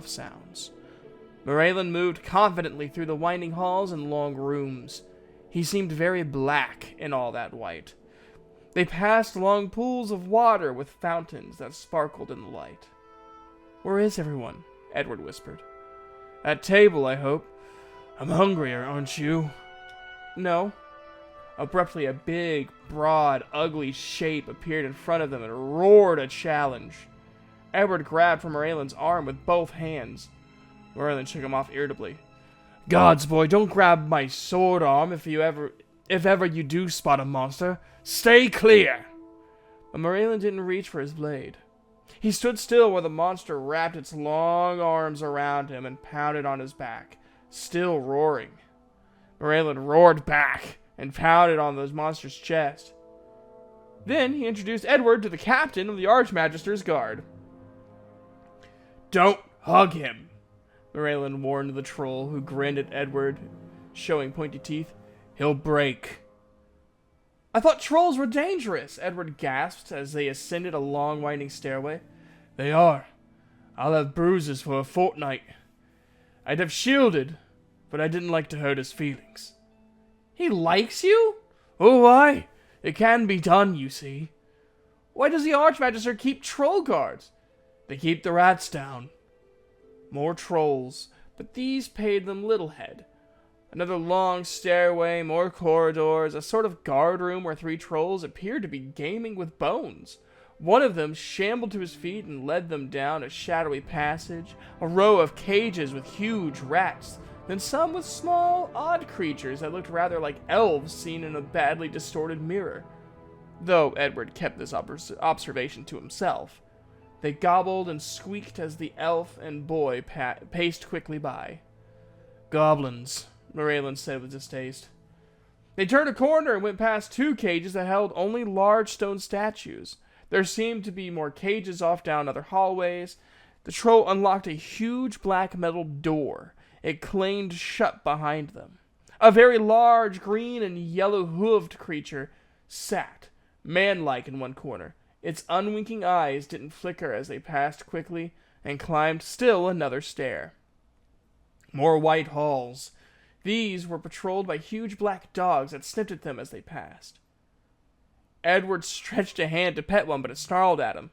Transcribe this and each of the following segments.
of sounds. Morellan moved confidently through the winding halls and long rooms. He seemed very black in all that white. They passed along pools of water with fountains that sparkled in the light. "Where is everyone?" Edward whispered. "At table, I hope. I'm hungry, aren't you?" "No." Abruptly, a big, broad, ugly shape appeared in front of them and roared a challenge. Edward grabbed for Morellan's arm with both hands. Morellan shook him off irritably. "Gods, boy, don't grab my sword arm if ever you do spot a monster. Stay clear!" But Morellan didn't reach for his blade. He stood still while the monster wrapped its long arms around him and pounded on his back, still roaring. Morellan roared back and pounded on the monster's chest. Then he introduced Edward to the captain of the Archmagister's guard. "Don't hug him," Morellan warned the troll, who grinned at Edward, showing pointy teeth. "He'll break." "I thought trolls were dangerous," Edward gasped as they ascended a long winding stairway. "They are. I'll have bruises for a fortnight. I'd have shielded, but I didn't like to hurt his feelings." "He likes you?" "Oh, aye. It can be done, you see." "Why does the Archmagister keep troll guards?" "They keep the rats down." More trolls, but these paid them little heed. Another long stairway, more corridors, a sort of guard room where three trolls appeared to be gaming with bones. One of them shambled to his feet and led them down a shadowy passage, a row of cages with huge rats, then some with small, odd creatures that looked rather like elves seen in a badly distorted mirror. Though Edward kept this observation to himself. They gobbled and squeaked as the elf and boy paced quickly by. "Goblins," Morellan said with distaste. They turned a corner and went past two cages that held only large stone statues. There seemed to be more cages off down other hallways. The troll unlocked a huge black metal door. It clanged shut behind them. A very large green and yellow hooved creature sat, man-like, in one corner. Its unwinking eyes didn't flicker as they passed quickly and climbed still another stair. More white halls. These were patrolled by huge black dogs that sniffed at them as they passed. Edward stretched a hand to pet one, but it snarled at him.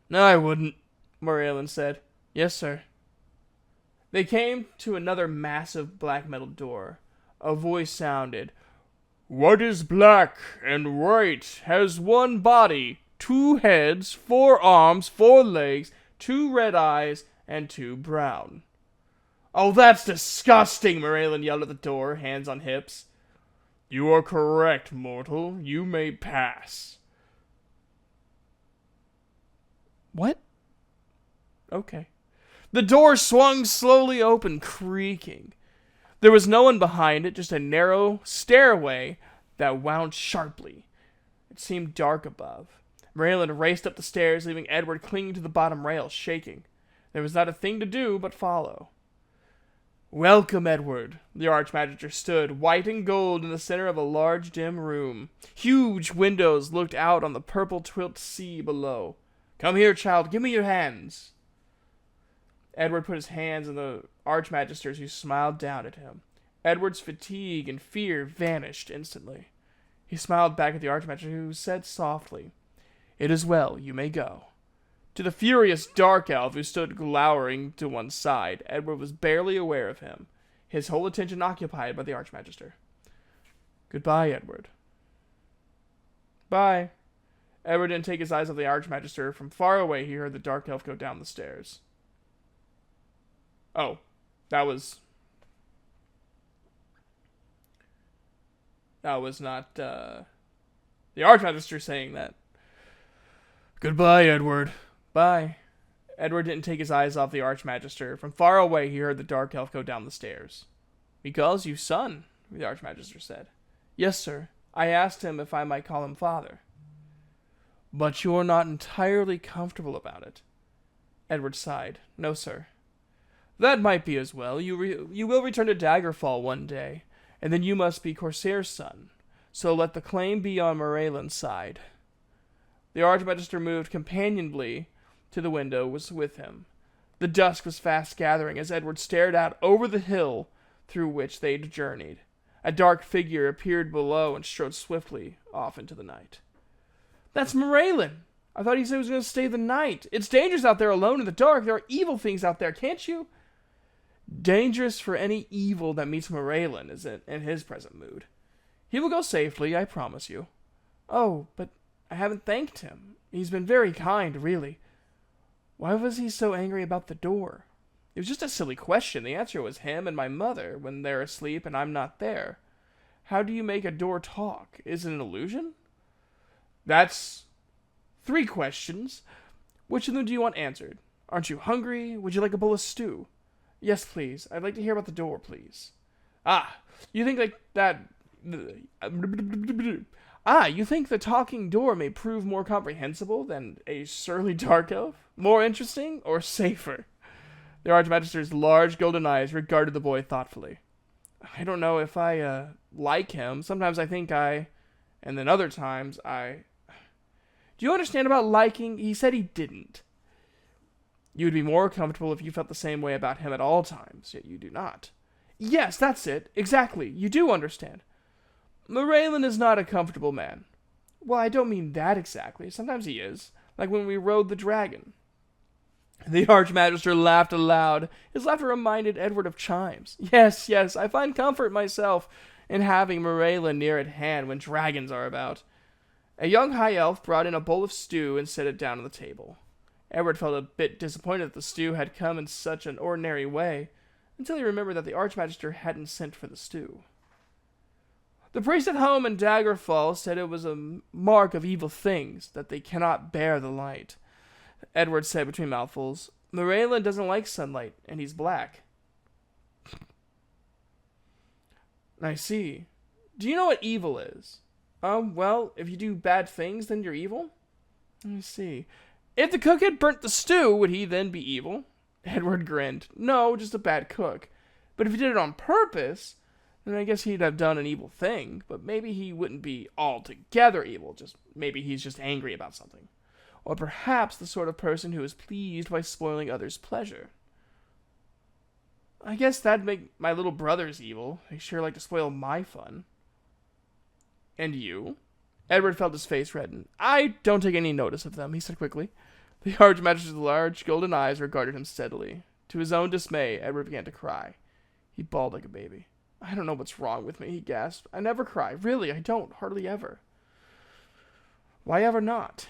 "No, I wouldn't," Morellan said. "Yes, sir." They came to another massive black metal door. A voice sounded. "What is black and white, has one body, 2 heads, 4 arms, 4 legs, 2 red eyes, and 2 brown." "Oh, that's disgusting!" Morellan yelled at the door, hands on hips. "You are correct, mortal. You may pass." "What?" "Okay." The door swung slowly open, creaking. There was no one behind it, just a narrow stairway that wound sharply. It seemed dark above. Morellan raced up the stairs, leaving Edward clinging to the bottom rail, shaking. There was not a thing to do but follow. "Welcome, Edward." The Archmagister stood, white and gold, in the center of a large, dim room. Huge windows looked out on the purple twilit sea below. "Come here, child. Give me your hands." Edward put his hands on the Archmagister's, who smiled down at him. Edward's fatigue and fear vanished instantly. He smiled back at the Archmagister, who said softly, "It is well, you may go." To the furious dark elf, who stood glowering to one side, Edward was barely aware of him, his whole attention occupied by the Archmagister. "Goodbye, Edward." "Bye." Edward didn't take his eyes off the Archmagister. From far away, he heard the dark elf go down the stairs. Oh, that was not the Archmagister saying that. "Goodbye, Edward." "Bye." Edward didn't take his eyes off the Archmagister. From far away, he heard the dark elf go down the stairs. "He calls you son," the Archmagister said. "Yes, sir. I asked him if I might call him father." "But you're not entirely comfortable about it." Edward sighed. "No, sir." "That might be as well. You will return to Daggerfall one day, and then you must be Corsair's son. So let the claim be on Morellan's side." The Archmagister moved companionably to the window with him. The dusk was fast gathering as Edward stared out over the hill through which they'd journeyed. A dark figure appeared below and strode swiftly off into the night. That's Moraylin. I thought he said he was going to stay the night. It's dangerous out there alone in the dark. There are evil things out there, can't you? Dangerous for any evil that meets Moraylin is in his present mood. He will go safely, I promise you. Oh, but I haven't thanked him. He's been very kind, really. Why was he so angry about the door? It was just a silly question. The answer was him and my mother when they're asleep and I'm not there. How do you make a door talk? Is it an illusion? That's 3 questions. Which of them do you want answered? Aren't you hungry? Would you like a bowl of stew? Yes, please. I'd like to hear about the door, please. You think like that... you think the talking door may prove more comprehensible than a surly dark elf? More interesting or safer? The Archmagister's large golden eyes regarded the boy thoughtfully. I don't know if I, like him. Sometimes I think and then other times I... Do you understand about liking? He said he didn't. You would be more comfortable if you felt the same way about him at all times, yet you do not. Yes, that's it. Exactly. You do understand. Moraylin is not a comfortable man. Well, I don't mean that exactly. Sometimes he is. Like when we rode the dragon. The Archmagister laughed aloud. His laughter reminded Edward of chimes. Yes, I find comfort myself in having Moraylin near at hand when dragons are about. A young high elf brought in a bowl of stew and set it down on the table. Edward felt a bit disappointed that the stew had come in such an ordinary way, until he remembered that the Archmagister hadn't sent for the stew. The priest at home in Daggerfall said it was a mark of evil things, that they cannot bear the light. Edward said between mouthfuls, Moraylin doesn't like sunlight, and he's black. I see. Do you know what evil is? Well, if you do bad things, then you're evil? I see. If the cook had burnt the stew, would he then be evil? Edward grinned. No, just a bad cook. But if he did it on purpose, then I guess he'd have done an evil thing. But maybe he wouldn't be altogether evil. Maybe he's just angry about something. Or perhaps the sort of person who is pleased by spoiling others' pleasure. I guess that'd make my little brothers evil. They sure like to spoil my fun. And you? Edward felt his face redden. I don't take any notice of them, he said quickly. The Archmagister's large golden eyes regarded him steadily. To his own dismay, Edward began to cry. He bawled like a baby. I don't know what's wrong with me, he gasped. I never cry. Really, I don't. Hardly ever. Why ever not?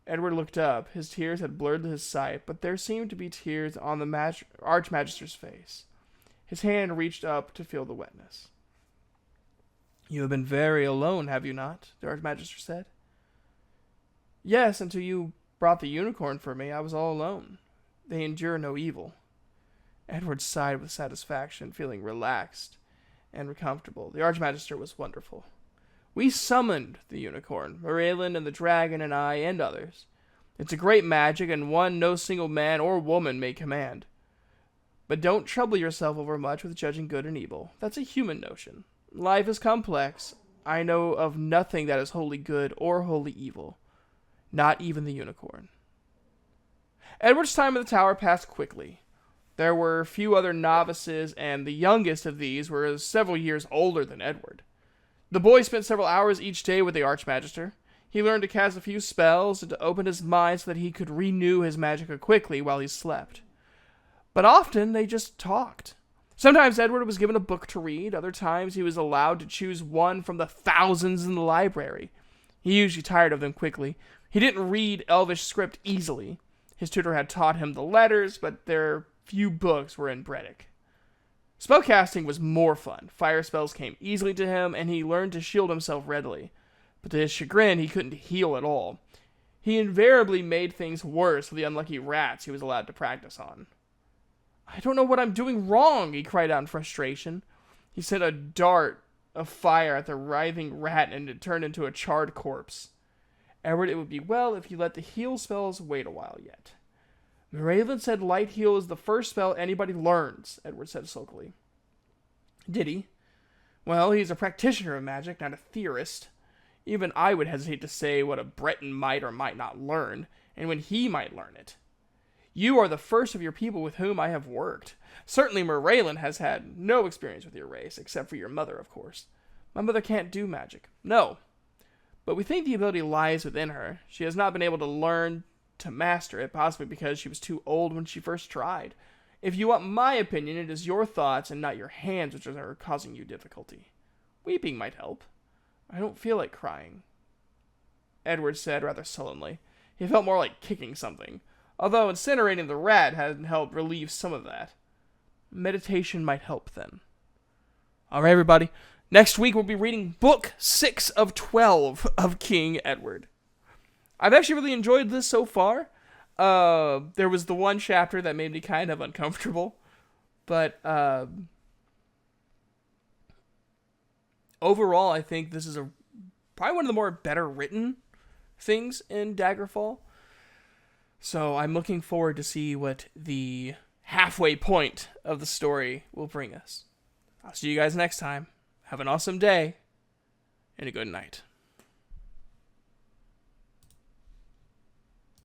Edward looked up. His tears had blurred his sight, but there seemed to be tears on the Archmagister's face. His hand reached up to feel the wetness. You have been very alone, have you not? The Archmagister said. Yes, until you brought the unicorn for me, I was all alone. They endure no evil. Edward sighed with satisfaction, feeling relaxed and comfortable. The Archmagister was wonderful. We summoned the unicorn, Moraylin and the dragon and I and others. It's a great magic and one no single man or woman may command. But don't trouble yourself over much with judging good and evil. That's a human notion. Life is complex. I know of nothing that is wholly good or wholly evil. Not even the unicorn. Edward's time at the tower passed quickly. There were few other novices, and the youngest of these were several years older than Edward. The boy spent several hours each day with the Archmagister. He learned to cast a few spells and to open his mind so that he could renew his magic quickly while he slept. But often they just talked. Sometimes Edward was given a book to read. Other times he was allowed to choose one from the thousands in the library. He usually tired of them quickly. He didn't read Elvish script easily. His tutor had taught him the letters, but their few books were in Bredic. Spellcasting was more fun. Fire spells came easily to him, and he learned to shield himself readily. But to his chagrin, he couldn't heal at all. He invariably made things worse for the unlucky rats he was allowed to practice on. I don't know what I'm doing wrong, he cried out in frustration. He sent a dart of fire at the writhing rat, and it turned into a charred corpse. Edward, it would be well if you let the heal spells wait a while yet. Moraylin said light heal is the first spell anybody learns, Edward said sulkily. Did he? Well, he's a practitioner of magic, not a theorist. Even I would hesitate to say what a Breton might or might not learn, and when he might learn it. You are the first of your people with whom I have worked. Certainly Meraylan has had no experience with your race, except for your mother, of course. My mother can't do magic. No. But we think the ability lies within her. She has not been able to learn to master it, possibly because she was too old when she first tried. If you want my opinion, it is your thoughts and not your hands which are causing you difficulty. Weeping might help. I don't feel like crying, Edward said rather sullenly. He felt more like kicking something, although incinerating the rat had helped relieve some of that. Meditation might help then. Alright, everybody. Next week we'll be reading Book 6 of 12 of King Edward. I've actually really enjoyed this so far. There was the one chapter that made me kind of uncomfortable, but overall I think this is probably one of the more better written things in Daggerfall. So I'm looking forward to see what the halfway point of the story will bring us. I'll see you guys next time. Have an awesome day and a good night.